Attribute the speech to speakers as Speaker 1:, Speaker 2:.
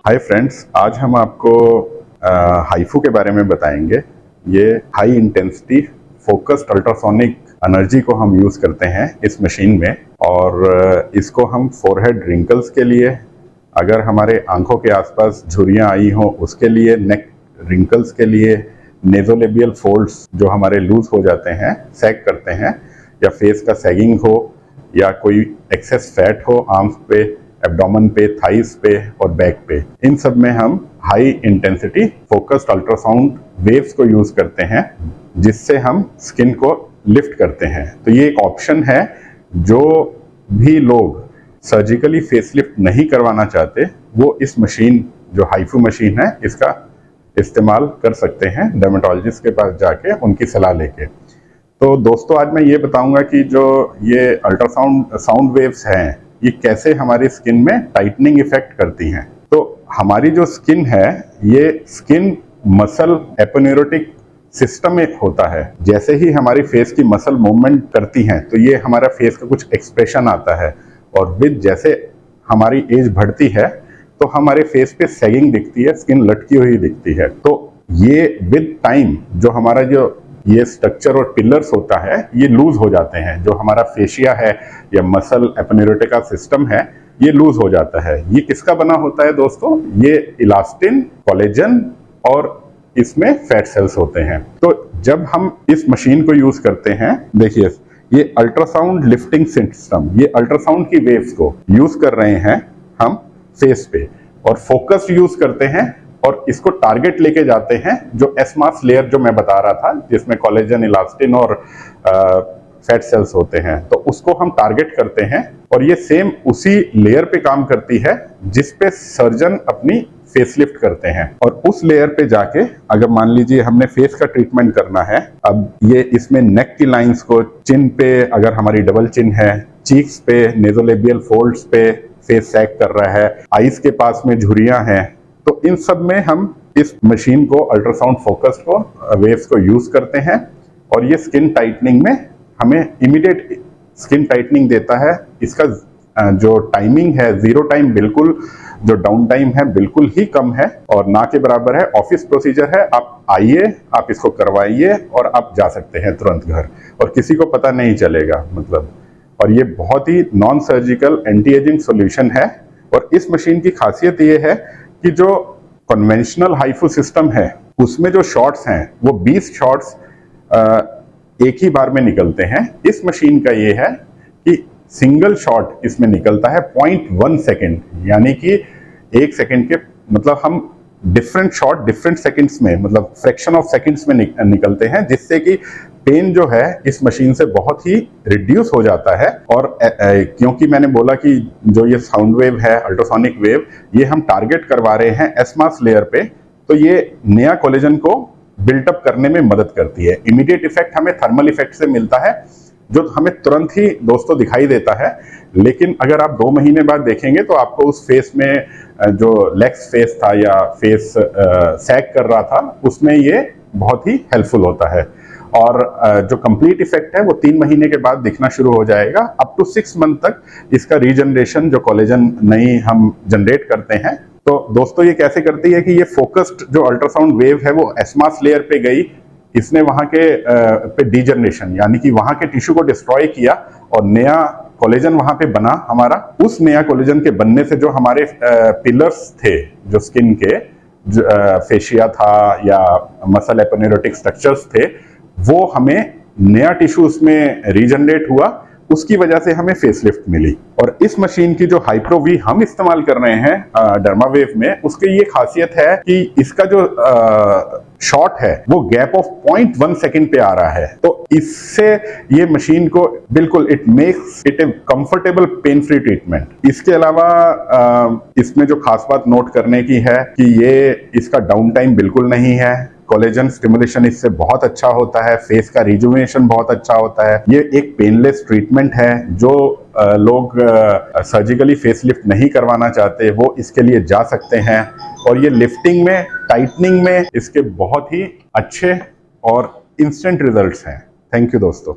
Speaker 1: Hi friends, आज हम आपको हाइफू के बारे में बताएंगे। ये high intensity focused ultrasonic energy को हम यूज़ करते हैं इस मशीन में, और इसको हम फोरहेड रिंकल्स के लिए, अगर हमारे आंखों के आसपास झुर्रियाँ आई हो उसके लिए, नेक रिंकल्स के लिए, नेजोलेबियल फोल्ड्स जो हमारे लूज हो जाते हैं, सैग करते हैं, या फेस का सैगिंग हो, या कोई एक्सेस फैट हो आर्म्स पे, एब्डोमेन पे, थाइस पे और बैक पे, इन सब में हम high intensity focused ultrasound waves को यूज करते हैं, जिससे हम स्किन को लिफ्ट करते हैं। तो ये एक ऑप्शन है, जो भी लोग सर्जिकली फेसलिफ्ट नहीं करवाना चाहते वो इस मशीन, जो हाइफू मशीन है, इसका इस्तेमाल कर सकते हैं डर्मेटोलॉजिस्ट के पास जाके उनकी सलाह लेके। तो दोस्तों, आज मैं ये बताऊंगा कि जो ये अल्ट्रासाउंड साउंड वेव्स हैं, ये कैसे हमारी स्किन में टाइटनिंग इफेक्ट करती हैं। तो हमारी जो स्किन है, ये स्किन मसल एपोन्यूरोटिक सिस्टम में होता है। जैसे ही हमारी फेस की मसल मूवमेंट करती हैं, तो ये हमारा फेस का कुछ एक्सप्रेशन आता है, और विद जैसे हमारी एज बढ़ती है तो हमारे फेस पे सैगिंग दिखती है, स्किन लटकी हुई दिखती है। तो ये विद टाइम जो हमारा जो ये स्ट्रक्चर और पिलर्स होता है, ये लूज हो जाते हैं। जो हमारा फेशिया है या मसल एपोन्यूरोटिका सिस्टम है, ये लूज हो जाता है। ये किसका बना होता है दोस्तों? ये इलास्टिन, कोलेजन और इसमें फैट सेल्स होते हैं। तो जब हम इस मशीन को यूज करते हैं, देखिए ये अल्ट्रासाउंड लिफ्टिंग सिस्टम, ये अल्ट्रासाउंड की वेव्स को यूज कर रहे हैं हम फेस पे, और फोकस यूज करते हैं, और इसको टारगेट लेके जाते हैं जो एसमास लेयर जो मैं बता रहा था, जिसमें कोलेजन, इलास्टिन और फैट सेल्स होते हैं, तो उसको हम टारगेट करते हैं, और ये सेम उसी लेयर पे काम करती है जिस पे सर्जन अपनी फेसलिफ्ट करते हैं। और उस लेयर पे जाके, अगर मान लीजिए हमने फेस का ट्रीटमेंट करना है, अब ये इसमें नेक की लाइंस को, चिन पे अगर हमारी डबल चिन है, चीक्स पे, नेजोलेबियल फोल्ड्स पे फेस सैग कर रहा है, आईज के पास में झुर्रियां हैं, तो इन सब में हम इस मशीन को, अल्ट्रासाउंड फोकस्ड को, वेव्स को यूज करते हैं, और ये स्किन टाइटनिंग में हमें इमीडिएट स्किन टाइटनिंग देता है। इसका जो टाइमिंग है, जीरो टाइम, बिल्कुल जो डाउन टाइम है बिल्कुल ही कम है, और ना के बराबर है। ऑफिस प्रोसीजर है, आप आइए, आप इसको करवाइए और आप जा सकते हैं तुरंत घर, और किसी को पता नहीं चलेगा, मतलब। और ये बहुत ही non surgical anti ageing solution है। और इस मशीन की खासियत ये है कि जो कन्वेंशनल हाइफू सिस्टम है, उसमें जो शॉट्स हैं वो 20 शॉट्स एक ही बार में निकलते हैं। इस मशीन का ये है कि सिंगल शॉट इसमें निकलता है 0.1 सेकेंड, यानी कि 1 सेकेंड के, मतलब हम डिफरेंट शॉट डिफरेंट सेकेंड्स में, मतलब फ्रैक्शन ऑफ सेकेंड्स में निकलते हैं, जिससे कि पेन जो है इस मशीन से बहुत ही रिड्यूस हो जाता है। और क्योंकि मैंने बोला कि जो ये साउंड वेव है, अल्ट्रासोनिक वेव, ये हम टारगेट करवा रहे हैं एसमास लेयर पे, तो ये नया कोलेजन को बिल्टअप करने में मदद करती है। इमीडिएट इफेक्ट हमें थर्मल इफेक्ट से मिलता है, जो हमें तुरंत ही दोस्तों दिखाई देता है। लेकिन अगर आप 2 महीने बाद देखेंगे तो आपको उस फेस में, जो लेग्स फेस था या फेस सैग कर रहा था, उसमें ये बहुत ही हेल्पफुल होता है। और जो कंप्लीट इफेक्ट है वो 3 महीने के बाद दिखना शुरू हो जाएगा। अप टू 6 मंथ तक इसका रीजनरेशन, जो कोलेजन नई हम जनरेट करते हैं। तो दोस्तों, ये कैसे करती है कि ये फोकस्ड जो अल्ट्रासाउंड वेव है वो एसमास लेयर पे गई, इसने वहां के पे डीजनरेशन, यानी कि वहां के टिश्यू को डिस्ट्रॉय किया, और नया कोलेजन वहां पे बना हमारा। उस नया कोलेजन के बनने से जो हमारे पिलर्स थे, जो स्किन के फेशिया था या मसल एपोन्यूरोटिक स्ट्रक्चर्स थे, वो हमें नया टिश्यू उसमें रीजनरेट हुआ, उसकी वजह से हमें फेसलिफ्ट मिली। और इस मशीन की जो हाइप्रो वी हम इस्तेमाल कर रहे हैं डर्मावेव में, उसकी ये खासियत है कि इसका जो शॉट है वो गैप ऑफ 0.1 सेकेंड पे आ रहा है। तो इससे ये मशीन को बिल्कुल, it makes it A comfortable pain free treatment. इसके अलावा इसमें जो खास बात नोट करने की है कि ये, इसका डाउन टाइम बिल्कुल नहीं है, कोलेजन स्टिमुलेशन इससे बहुत अच्छा होता है, फेस का रिजुविनेशन बहुत अच्छा होता है। ये एक पेनलेस ट्रीटमेंट है। जो लोग सर्जिकली फेसलिफ्ट नहीं करवाना चाहते वो इसके लिए जा सकते हैं, और ये लिफ्टिंग में, टाइटनिंग में इसके बहुत ही अच्छे और इंस्टेंट रिजल्ट्स हैं। थैंक यू दोस्तों।